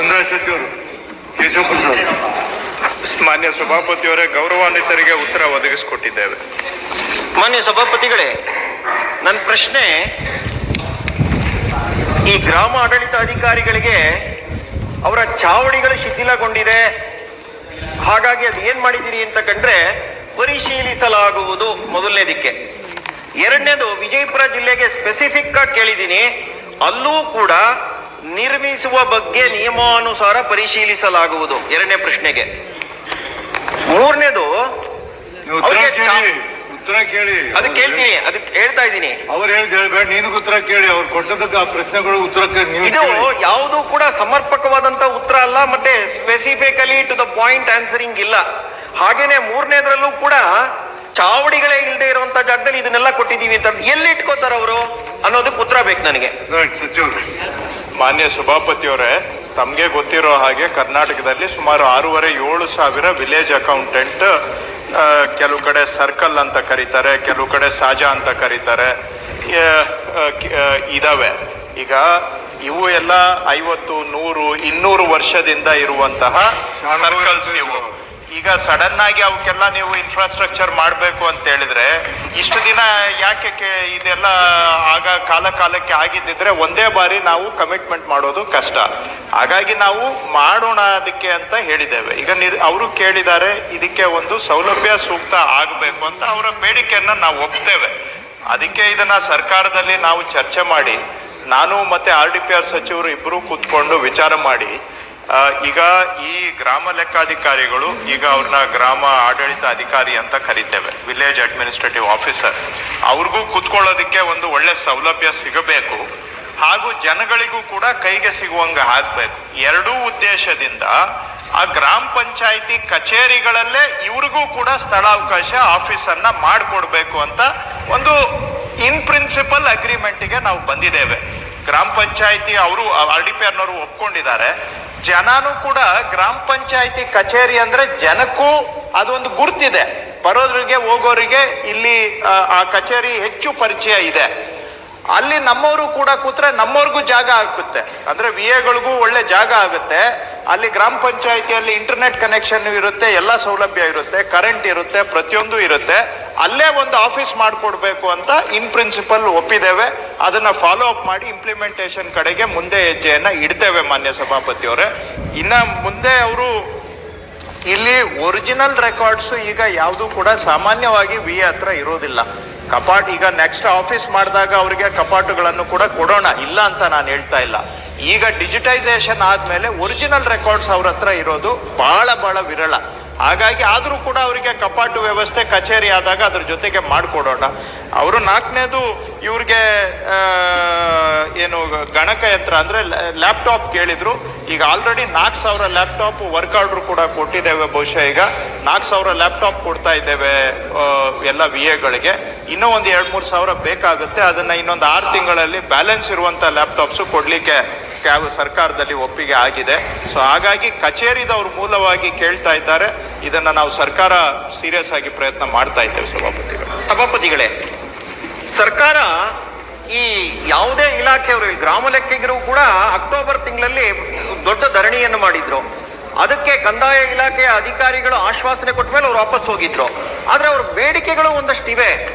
ಕಂದಾಯ ಸಚಿವರು ಕೇಶವ ಪ್ರಸಾದ್. ಮಾನ್ಯ ಸಭಾಪತಿಯವರೇ, ಗೌರವಾನ್ವಿತರಿಗೆ ಉತ್ತರ ಒದಗಿಸಿಕೊಟ್ಟಿದ್ದೇವೆ. ಮಾನ್ಯ ಸಭಾಪತಿಗಳೇ, ನನ್ನ ಪ್ರಶ್ನೆ ಈ ಗ್ರಾಮ ಆಡಳಿತಾಧಿಕಾರಿಗಳಿಗೆ ಅವರ ಚಾವಡಿಗಳು ಶಿಥಿಲಗೊಂಡಿದೆ, ಹಾಗಾಗಿ ಅದು ಏನ್ ಮಾಡಿದ್ದೀರಿ ಅಂತ ಕಂಡ್ರೆ ಪರಿಶೀಲಿಸಲಾಗುವುದು ಮೊದಲನೇದಕ್ಕೆ. ಎರಡನೇದು, ವಿಜಯಪುರ ಜಿಲ್ಲೆಗೆ ಸ್ಪೆಸಿಫಿಕ್ ಆಗಿ ಕೇಳಿದ್ದೀನಿ, ಅಲ್ಲೂ ಕೂಡ ನಿರ್ಮಿಸುವ ಬಗ್ಗೆ ನಿಯಮಾನುಸಾರ ಪರಿಶೀಲಿಸಲಾಗುವುದು ಎರಡನೇ ಪ್ರಶ್ನೆಗೆ. ಮೂರನೇದು, ಉತ್ತರ ಕೇಳಿ. ಅದಕ್ಕೆ ಕೇಳ್ತೀನಿ, ಅದಕ್ಕೆ ಹೇಳ್ತಾ ಇದ್ದೀನಿ. ಅವ್ರು ಹೇಳ್ಬೇಡ, ನೀನು ಉತ್ತರ ಕೇಳಿ. ಅವ್ರು ಕೊಟ್ಟದಕ್ಕೆ ಆ ಪ್ರಶ್ನೆಗಳು ಉತ್ತರ ಇದು ಯಾವುದು ಕೂಡ ಸಮರ್ಪಕವಾದಂತ ಉತ್ತರ ಅಲ್ಲ, ಮತ್ತೆ specifically to the point answering ಇಲ್ಲ. ಹಾಗೇನೆ ಮೂರನೇದ್ರಲ್ಲೂ ಕೂಡ ಚಾವಡಿಗಳೇ ಇಲ್ಲದೆ ಇರುವಂತ ಜಾಗದಲ್ಲಿ ಇದನ್ನೆಲ್ಲ ಕೊಟ್ಟಿದ್ದೀವಿ ಅಂತ ಎಲ್ಲಿ ಇಟ್ಕೋತಾರ ಅವರು ಅನ್ನೋದಕ್ಕೆ ಉತ್ತರ ಬೇಕು ನನಗೆ. ಮಾನ್ಯ ಸಭಾಪತಿಯವರೇ, ತಮಗೆ ಗೊತ್ತಿರೋ ಹಾಗೆ ಕರ್ನಾಟಕದಲ್ಲಿ ಸುಮಾರು 6,500-7,000 ವಿಲೇಜ್ ಅಕೌಂಟೆಂಟ್, ಕೆಲವು ಕಡೆ ಸರ್ಕಲ್ ಅಂತ ಕರೀತಾರೆ, ಕೆಲವು ಕಡೆ ಸಾಜಾ ಅಂತ ಕರೀತಾರೆ, ಇದಾವೆ. ಈಗ ಇವು ಎಲ್ಲ 50, 100, 200 ವರ್ಷದಿಂದ ಇರುವಂತಹ ಸರ್ಕಲ್ಸ್ ಇವು. ಈಗ ಸಡನ್ ಆಗಿ ಅವಕ್ಕೆಲ್ಲ ನೀವು ಇನ್ಫ್ರಾಸ್ಟ್ರಕ್ಚರ್ ಮಾಡಬೇಕು ಅಂತ ಹೇಳಿದ್ರೆ ಇಷ್ಟು ದಿನ ಯಾಕೆ ಇದೆಲ್ಲ ಆಗ ಕಾಲಕ್ಕೆ ಆಗಿದ್ದಿದ್ರೆ ಒಂದೇ ಬಾರಿ ನಾವು ಕಮಿಟ್ಮೆಂಟ್ ಮಾಡೋದು ಕಷ್ಟ. ಹಾಗಾಗಿ ನಾವು ಮಾಡೋಣ ಅದಕ್ಕೆ ಅಂತ ಹೇಳಿದ್ದೇವೆ. ಈಗ ಅವರು ಕೇಳಿದ್ದಾರೆ, ಇದಕ್ಕೆ ಒಂದು ಸೌಲಭ್ಯ ಸೂಕ್ತ ಆಗಬೇಕು ಅಂತ ಅವರ ಬೇಡಿಕೆಯನ್ನ ನಾವು ಒಪ್ತೇವೆ. ಅದಕ್ಕೆ ಇದನ್ನ ಸರ್ಕಾರದಲ್ಲಿ ನಾವು ಚರ್ಚೆ ಮಾಡಿ, ನಾನು ಮತ್ತೆ RDPR ಸಚಿವರು ಇಬ್ಬರು ಕೂತ್ಕೊಂಡು ವಿಚಾರ ಮಾಡಿ, ಈಗ ಈ ಗ್ರಾಮ ಲೆಕ್ಕಾಧಿಕಾರಿಗಳು, ಈಗ ಅವ್ರನ್ನ ಗ್ರಾಮ ಆಡಳಿತ ಅಧಿಕಾರಿ ಅಂತ ಕರಿತೇವೆ, ವಿಲೇಜ್ ಅಡ್ಮಿನಿಸ್ಟ್ರೇಟಿವ್ ಆಫೀಸರ್, ಅವ್ರಿಗೂ ಕೂತ್ಕೊಳ್ಳೋದಕ್ಕೆ ಒಂದು ಒಳ್ಳೆ ಸೌಲಭ್ಯ ಸಿಗಬೇಕು, ಹಾಗೂ ಜನಗಳಿಗೂ ಕೂಡ ಕೈಗೆ ಸಿಗುವಂಗ ಆಗ್ಬೇಕು. ಎರಡೂ ಉದ್ದೇಶದಿಂದ ಆ ಗ್ರಾಮ ಪಂಚಾಯಿತಿ ಕಚೇರಿಗಳಲ್ಲೇ ಇವ್ರಿಗೂ ಕೂಡ ಸ್ಥಳಾವಕಾಶ ಆಫೀಸನ್ನ ಮಾಡಿಕೊಡ್ಬೇಕು ಅಂತ ಒಂದು ಇನ್ ಪ್ರಿನ್ಸಿಪಲ್ ಅಗ್ರಿಮೆಂಟ್ಗೆ ನಾವು ಬಂದಿದ್ದೇವೆ. ಗ್ರಾಮ ಪಂಚಾಯಿತಿ ಅವರು RDPRನವರು ಒಪ್ಕೊಂಡಿದ್ದಾರೆ. ಜನನೂ ಕೂಡ ಗ್ರಾಮ ಪಂಚಾಯಿತಿ ಕಚೇರಿ ಅಂದ್ರೆ ಜನಕ್ಕೂ ಅದೊಂದು ಗುರ್ತಿದೆ, ಬರೋದ್ರಿಗೆ ಹೋಗೋರಿಗೆ ಇಲ್ಲಿ ಆ ಕಚೇರಿ ಹೆಚ್ಚು ಪರಿಚಯ ಇದೆ. ಅಲ್ಲಿ ನಮ್ಮವರು ಕೂಡ ಕೂತ್ರೆ ನಮ್ಮವ್ರಿಗೂ ಜಾಗ ಆಗುತ್ತೆ, ಅಂದ್ರೆ VAಗಳಿಗೂ ಒಳ್ಳೆ ಜಾಗ ಆಗುತ್ತೆ. ಅಲ್ಲಿ ಗ್ರಾಮ ಪಂಚಾಯಿತಿಯಲ್ಲಿ ಇಂಟರ್ನೆಟ್ ಕನೆಕ್ಷನ್ ಇರುತ್ತೆ, ಎಲ್ಲ ಸೌಲಭ್ಯ ಇರುತ್ತೆ, ಕರೆಂಟ್ ಇರುತ್ತೆ, ಪ್ರತಿಯೊಂದು ಇರುತ್ತೆ. ಅಲ್ಲೇ ಒಂದು ಆಫೀಸ್ ಮಾಡಿಕೊಡ್ಬೇಕು ಅಂತ ಇನ್ ಪ್ರಿನ್ಸಿಪಲ್ ಒಪ್ಪಿದ್ದೇವೆ. ಅದನ್ನ ಫಾಲೋ ಅಪ್ ಮಾಡಿ ಇಂಪ್ಲಿಮೆಂಟೇಷನ್ ಕಡೆಗೆ ಮುಂದೆ ಹೆಜ್ಜೆಯನ್ನ ಇಡ್ತೇವೆ. ಮಾನ್ಯ ಸಭಾಪತಿಯವರೇ, ಇನ್ನ ಮುಂದೆ ಅವರು ಇಲ್ಲಿ ಒರಿಜಿನಲ್ ರೆಕಾರ್ಡ್ಸ್ ಈಗ ಯಾವುದು ಕೂಡ ಸಾಮಾನ್ಯವಾಗಿ VA ಹತ್ರ ಇರೋದಿಲ್ಲ. ಕಪಾಟ್ ಈಗ ನೆಕ್ಸ್ಟ್ ಆಫೀಸ್ ಮಾಡಿದಾಗ ಅವರಿಗೆ ಕಪಾಟುಗಳನ್ನು ಕೂಡ ಕೊಡೋಣ, ಇಲ್ಲ ಅಂತ ನಾನು ಹೇಳ್ತಾ ಇಲ್ಲ. ಈಗ ಡಿಜಿಟೈಸೇಷನ್ ಆದ್ಮೇಲೆ ಒರಿಜಿನಲ್ ರೆಕಾರ್ಡ್ಸ್ ಅವ್ರ ಹತ್ರ ಇರೋದು ಬಹಳ ವಿರಳ. ಹಾಗಾಗಿ ಆದರೂ ಕೂಡ ಅವರಿಗೆ ಕಪಾಟು ವ್ಯವಸ್ಥೆ ಕಚೇರಿ ಆದಾಗ ಅದ್ರ ಜೊತೆಗೆ ಮಾಡಿಕೊಡೋಣ. ಅವರು ನಾಲ್ಕನೇದು, ಇವ್ರಿಗೆ ಏನು ಗಣಕಯಂತ್ರ ಅಂದ್ರೆ ಲ್ಯಾಪ್ಟಾಪ್ ಕೇಳಿದ್ರು. ಈಗ ಆಲ್ರೆಡಿ 4,000 ಲ್ಯಾಪ್ಟಾಪ್ ವರ್ಕ್ ಆರ್ಡರ್ ಕೂಡ ಕೊಟ್ಟಿದ್ದೇವೆ. ಬಹುಶಃ ಈಗ 4,000 ಲ್ಯಾಪ್ಟಾಪ್ ಕೊಡ್ತಾ ಇದ್ದೇವೆ ಎಲ್ಲ VAಗಳಿಗೆ. ಇನ್ನೂ ಒಂದು 2-3 ಸಾವಿರ ಬೇಕಾಗುತ್ತೆ. ಅದನ್ನ ಇನ್ನೊಂದು 6 ತಿಂಗಳಲ್ಲಿ ಬ್ಯಾಲೆನ್ಸ್ ಇರುವಂತ ಲ್ಯಾಪ್ಟಾಪ್ಸ್ ಕೊಡ್ಲಿಕ್ಕೆ ಸರ್ಕಾರದಲ್ಲಿ ಒಪ್ಪಿಗೆ ಆಗಿದೆ. ಸೊ ಹಾಗಾಗಿ ಕಚೇರಿದವ್ರು ಮೂಲವಾಗಿ ಕೇಳ್ತಾ ಇದ್ದಾರೆ. ಇದನ್ನ ನಾವು ಸರ್ಕಾರ ಸೀರಿಯಸ್ ಆಗಿ ಪ್ರಯತ್ನ ಮಾಡ್ತಾ ಇದ್ದೇವೆ. ಸಭಾಪತಿಗಳೇ, ಸರ್ಕಾರ ಈ ಯಾವುದೇ ಇಲಾಖೆಯವರು, ಗ್ರಾಮ ಲೆಕ್ಕಿಗರು ಕೂಡ ಅಕ್ಟೋಬರ್ ತಿಂಗಳಲ್ಲಿ ದೊಡ್ಡ ಧರಣಿಯನ್ನು ಮಾಡಿದ್ರು. ಅದಕ್ಕೆ ಕಂದಾಯ ಇಲಾಖೆಯ ಅಧಿಕಾರಿಗಳು ಆಶ್ವಾಸನೆ ಕೊಟ್ಟ ಮೇಲೆ ಅವ್ರು ವಾಪಸ್ ಹೋಗಿದ್ರು. ಆದ್ರೆ ಅವ್ರ ಬೇಡಿಕೆಗಳು ಒಂದಷ್ಟಿವೆ.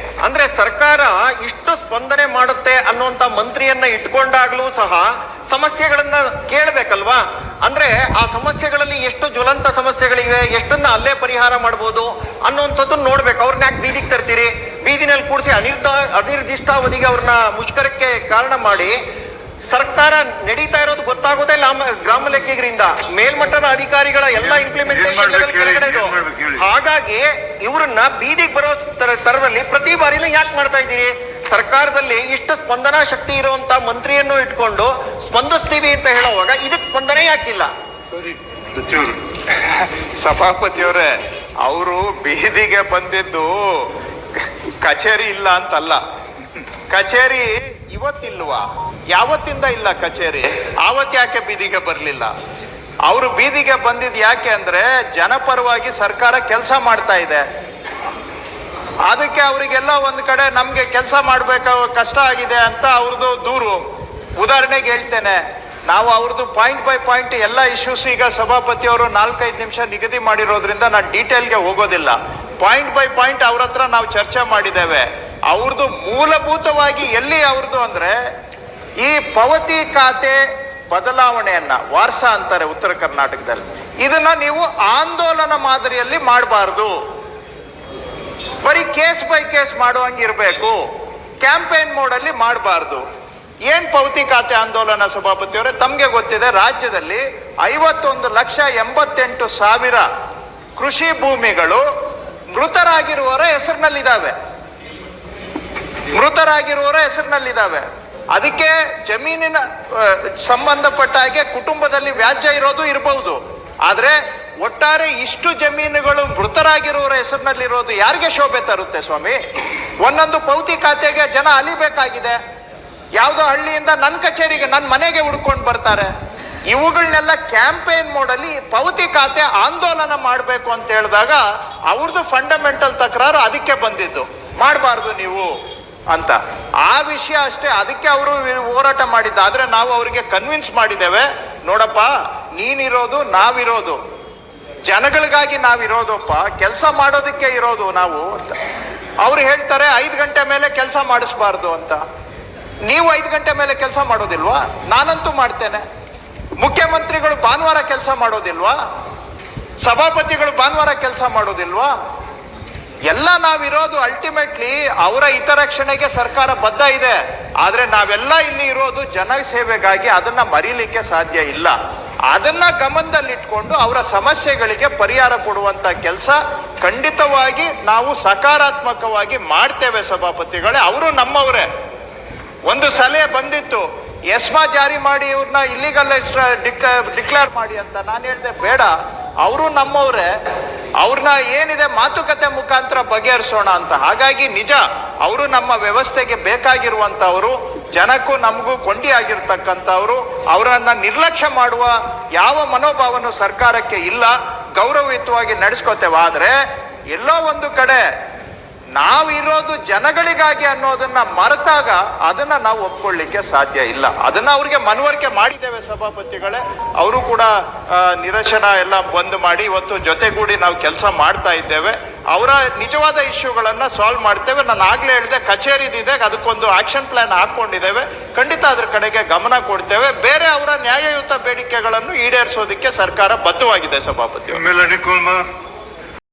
ಅಂದ್ರೆ ಸರ್ಕಾರ ಇಷ್ಟು ಸ್ಪಂದನೆ ಮಾಡುತ್ತೆ ಅನ್ನುವಂತ ಮಂತ್ರಿಯನ್ನ ಇಟ್ಕೊಂಡಾಗ್ಲೂ ಸಹ ಸಮಸ್ಯೆಗಳನ್ನ ಕೇಳಬೇಕಲ್ವಾ? ಅಂದ್ರೆ ಆ ಸಮಸ್ಯೆಗಳಲ್ಲಿ ಎಷ್ಟು ಜ್ವಲಂತ ಸಮಸ್ಯೆಗಳಿವೆ, ಎಷ್ಟನ್ನ ಅಲ್ಲೇ ಪರಿಹಾರ ಮಾಡ್ಬೋದು ಅನ್ನುವಂಥದ್ದನ್ನ ನೋಡ್ಬೇಕು. ಅವ್ರನ್ನ ಯಾಕೆ ಬೀದಿಗೆ ತರ್ತೀರಿ? ಬೀದಿನಲ್ಲಿ ಕೂಡಿಸಿ ಅನಿರ್ದಿಷ್ಟಾವಧಿಗೆ ಅವ್ರನ್ನ ಮುಷ್ಕರಕ್ಕೆ ಕಾರಣ ಮಾಡಿ ಸರ್ಕಾರ ನಡೀತಾ ಇರೋದು ಗೊತ್ತಾಗೋದೇ ಗ್ರಾಮ ಲೆಕ್ಕಿಗರಿಂದ. ಮೇಲ್ಮಟ್ಟದ ಅಧಿಕಾರಿಗಳ ಎಲ್ಲ ಇಂಪ್ಲಿಮೆಂಟೇಷನ್ ಕೆಳಗಡೆ ಇದು. ಹಾಗಾಗಿ ಇವ್ರನ್ನ ಬೀದಿಗೆ ಬರೋ ತರದಲ್ಲಿ ಪ್ರತಿ ಬಾರಿನೂ ಯಾಕೆ ಮಾಡ್ತಾ ಇದ್ದೀರಿ? ಸರ್ಕಾರದಲ್ಲಿ ಇಷ್ಟು ಸ್ಪಂದನಾ ಶಕ್ತಿ ಇರುವಂತ ಮಂತ್ರಿಯನ್ನು ಇಟ್ಕೊಂಡು ಸ್ಪಂದಿಸ್ತೀವಿ ಅಂತ ಹೇಳುವಾಗ ಇದಕ್ಕೆ ಸ್ಪಂದನೆ ಯಾಕಿಲ್ಲ? ಸಭಾಪತಿಯವರೇ, ಅವರು ಬೀದಿಗೆ ಬಂದಿದ್ದು ಕಚೇರಿ ಇಲ್ಲ ಅಂತಲ್ಲ. ಕಚೇರಿ ಇವತ್ತಿಲ್ವಾ? ಯಾವತ್ತಿಂದ ಇಲ್ಲ ಕಚೇರಿ? ಆವತ್ತು ಯಾಕೆ ಬೀದಿಗೆ ಬರಲಿಲ್ಲ? ಅವರು ಬೀದಿಗೆ ಬಂದಿದ್ದು ಯಾಕೆ ಅಂದ್ರೆ ಜನಪರವಾಗಿ ಸರ್ಕಾರ ಕೆಲಸ ಮಾಡ್ತಾ ಇದೆ. ಅದಕ್ಕೆ ಅವರಿಗೆಲ್ಲ ಒಂದು ಕಡೆ ನಮ್ಗೆ ಕೆಲಸ ಮಾಡ್ಬೇಕು ಕಷ್ಟ ಆಗಿದೆ ಅಂತ ಅವ್ರದ್ದು ದೂರು. ಉದಾಹರಣೆಗೆ ಹೇಳ್ತೇನೆ, ನಾವು ಅವ್ರದ್ದು ಪಾಯಿಂಟ್ ಬೈ ಪಾಯಿಂಟ್ ಎಲ್ಲ ಇಶ್ಯೂಸ್ ಈಗ ಸಭಾಪತಿಯವರು 4-5 ನಿಮಿಷ ನಿಗದಿ ಮಾಡಿರೋದ್ರಿಂದ ನಾನು ಡೀಟೇಲ್ಗೆ ಹೋಗೋದಿಲ್ಲ. ಪಾಯಿಂಟ್ ಬೈ ಪಾಯಿಂಟ್ ಅವ್ರ ಹತ್ರ ನಾವು ಚರ್ಚೆ ಮಾಡಿದ್ದೇವೆ. ಅವ್ರದ್ದು ಮೂಲಭೂತವಾಗಿ ಎಲ್ಲಿ ಅವ್ರದ್ದು ಅಂದ್ರೆ ಈ ಪಾವತಿ ಖಾತೆ ಬದಲಾವಣೆಯನ್ನ ವಾರ್ಸ ಅಂತಾರೆ ಉತ್ತರ ಕರ್ನಾಟಕದಲ್ಲಿ. ಇದನ್ನ ನೀವು ಆಂದೋಲನ ಮಾದರಿಯಲ್ಲಿ ಮಾಡಬಾರ್ದು, ಬರೀ ಕೇಸ್ ಬೈ ಕೇಸ್ ಮಾಡುವಂಗಿರ್ಬೇಕು, ಕ್ಯಾಂಪೇನ್ ಮೋಡಲ್ಲಿ ಮಾಡಬಾರ್ದು. ಏನ್ ಪಾವತಿ ಖಾತೆ ಆಂದೋಲನ ಸಭಾಪತಿಯವರೇ, ತಮ್ಗೆ ಗೊತ್ತಿದೆ ರಾಜ್ಯದಲ್ಲಿ 51,88,000 ಕೃಷಿ ಭೂಮಿಗಳು ಮೃತರಾಗಿರುವವರ ಹೆಸರಿನಲ್ಲಿದ್ದಾವೆ. ಅದಕ್ಕೆ ಜಮೀನಿನ ಸಂಬಂಧಪಟ್ಟ ಹಾಗೆ ಕುಟುಂಬದಲ್ಲಿ ವ್ಯಾಜ್ಯ ಇರೋದು ಇರಬಹುದು, ಆದ್ರೆ ಒಟ್ಟಾರೆ ಇಷ್ಟು ಜಮೀನುಗಳು ಮೃತರಾಗಿರುವವರ ಹೆಸರಿನಲ್ಲಿರೋದು ಯಾರಿಗೆ ಶೋಭೆ ತರುತ್ತೆ ಸ್ವಾಮಿ? ಒಂದೊಂದು ಪಾವತಿ ಖಾತೆಗೆ ಜನ ಅಲಿಬೇಕಾಗಿದೆ. ಯಾವುದೋ ಹಳ್ಳಿಯಿಂದ ನನ್ನ ಕಚೇರಿಗೆ, ನನ್ನ ಮನೆಗೆ ಹುಡ್ಕೊಂಡು ಬರ್ತಾರೆ. ಇವುಗಳನ್ನೆಲ್ಲ ಕ್ಯಾಂಪೇನ್ ಮೋಡಲ್ಲಿ ಪಾವತಿ ಖಾತೆ ಆಂದೋಲನ ಮಾಡಬೇಕು ಅಂತ ಹೇಳಿದಾಗ ಅವ್ರದ್ದು ಫಂಡಮೆಂಟಲ್ ತಕರಾರು ಅದಕ್ಕೆ ಬಂದಿದ್ದು, ಮಾಡಬಾರ್ದು ನೀವು ಅಂತ. ಆ ವಿಷಯ ಅಷ್ಟೇ, ಅದಕ್ಕೆ ಅವರು ಹೋರಾಟ ಮಾಡಿದ್ದು. ಆದ್ರೆ ನಾವು ಅವರಿಗೆ ಕನ್ವಿನ್ಸ್ ಮಾಡಿದ್ದೇವೆ, ನೋಡಪ್ಪ ನೀನಿರೋದು ನಾವಿರೋದು ಜನಗಳಿಗಾಗಿ ನಾವಿರೋದಪ್ಪ, ಕೆಲಸ ಮಾಡೋದಕ್ಕೆ ಇರೋದು ನಾವು ಅಂತ. ಅವ್ರು ಹೇಳ್ತಾರೆ 5 ಗಂಟೆ ಮೇಲೆ ಕೆಲಸ ಮಾಡಿಸ್ಬಾರ್ದು ಅಂತ. ನೀವು 5 ಗಂಟೆ ಮೇಲೆ ಕೆಲಸ ಮಾಡೋದಿಲ್ವಾ? ನಾನಂತೂ ಮಾಡ್ತೇನೆ. ಮುಖ್ಯಮಂತ್ರಿಗಳು ಭಾನುವಾರ ಕೆಲಸ ಮಾಡೋದಿಲ್ವಾ? ಸಭಾಪತಿಗಳು ಭಾನುವಾರ ಕೆಲಸ ಮಾಡೋದಿಲ್ವಾ? ಎಲ್ಲ ನಾವಿರೋದು ಅಲ್ಟಿಮೇಟ್ಲಿ ಅವರ ಹಿತರಕ್ಷಣೆಗೆ ಸರ್ಕಾರ ಬದ್ಧ ಇದೆ. ಆದ್ರೆ ನಾವೆಲ್ಲ ಇಲ್ಲಿ ಇರೋದು ಜನ ಸೇವೆಗಾಗಿ, ಅದನ್ನ ಮರೀಲಿಕ್ಕೆ ಸಾಧ್ಯ ಇಲ್ಲ. ಅದನ್ನ ಗಮನದಲ್ಲಿಟ್ಕೊಂಡು ಅವರ ಸಮಸ್ಯೆಗಳಿಗೆ ಪರಿಹಾರ ಕೊಡುವಂತ ಕೆಲಸ ಖಂಡಿತವಾಗಿ ನಾವು ಸಕಾರಾತ್ಮಕವಾಗಿ ಮಾಡ್ತೇವೆ ಸಭಾಪತಿಗಳೇ. ಅವರು ನಮ್ಮವರೇ. ಒಂದು ಸಲಹೆ ಬಂದಿತ್ತು, ಎಸ್ಮಾ ಜಾರಿ ಮಾಡಿ ಇವ್ರನ್ನ ಇಲ್ಲಿಗಲ್ ಡಿಕ್ಲೇರ್ ಮಾಡಿ ಅಂತ. ನಾನು ಹೇಳಿದೆ ಬೇಡ, ಅವರು ನಮ್ಮವರೇ, ಅವ್ರನ್ನ ಏನಿದೆ ಮಾತುಕತೆ ಮುಖಾಂತರ ಬಗೆಹರಿಸೋಣ ಅಂತ. ಹಾಗಾಗಿ ನಿಜ ಅವರು ನಮ್ಮ ವ್ಯವಸ್ಥೆಗೆ ಬೇಕಾಗಿರುವಂತವರು, ಜನಕ್ಕೂ ನಮಗೂ ಕೊಂಡಿ ಆಗಿರ್ತಕ್ಕಂಥವ್ರು. ಅವರನ್ನ ನಿರ್ಲಕ್ಷ್ಯ ಮಾಡುವ ಯಾವ ಮನೋಭಾವನೂ ಸರ್ಕಾರಕ್ಕೆ ಇಲ್ಲ. ಗೌರವಯುತವಾಗಿ ನಡೆಸ್ಕೋತೇವೆ. ಆದ್ರೆ ಎಲ್ಲೋ ಒಂದು ಕಡೆ ನಾವಿರೋದು ಜನಗಳಿಗಾಗಿ ಅನ್ನೋದನ್ನ ಮರೆತಾಗ ಅದನ್ನ ನಾವು ಒಪ್ಕೊಳ್ಳಿಕ್ಕೆ ಸಾಧ್ಯ ಇಲ್ಲ. ಅದನ್ನ ಅವ್ರಿಗೆ ಮನವರಿಕೆ ಮಾಡಿದ್ದೇವೆ ಸಭಾಪತಿಗಳೇ. ಅವರು ಕೂಡ ನಿರಶನ ಎಲ್ಲ ಬಂದ್ ಮಾಡಿ ಇವತ್ತು ಜೊತೆಗೂಡಿ ನಾವು ಕೆಲಸ ಮಾಡ್ತಾ ಇದ್ದೇವೆ. ಅವರ ನಿಜವಾದ ಇಶ್ಯೂಗಳನ್ನ ಸಾಲ್ವ್ ಮಾಡ್ತೇವೆ. ನಾನು ಆಗ್ಲೇ ಹೇಳಿದೆ, ಕಚೇರಿದಿದೆ, ಅದಕ್ಕೊಂದು ಆಕ್ಷನ್ ಪ್ಲಾನ್ ಹಾಕೊಂಡಿದ್ದೇವೆ. ಖಂಡಿತ ಅದ್ರ ಕಡೆಗೆ ಗಮನ ಕೊಡ್ತೇವೆ. ಬೇರೆ ಅವರ ನ್ಯಾಯಯುತ ಬೇಡಿಕೆಗಳನ್ನು ಈಡೇರಿಸೋದಕ್ಕೆ ಸರ್ಕಾರ ಬದ್ಧವಾಗಿದೆ ಸಭಾಪತಿ. ಆಮೇಲೆ ಅನಿಲ್ ಕುಮಾರ್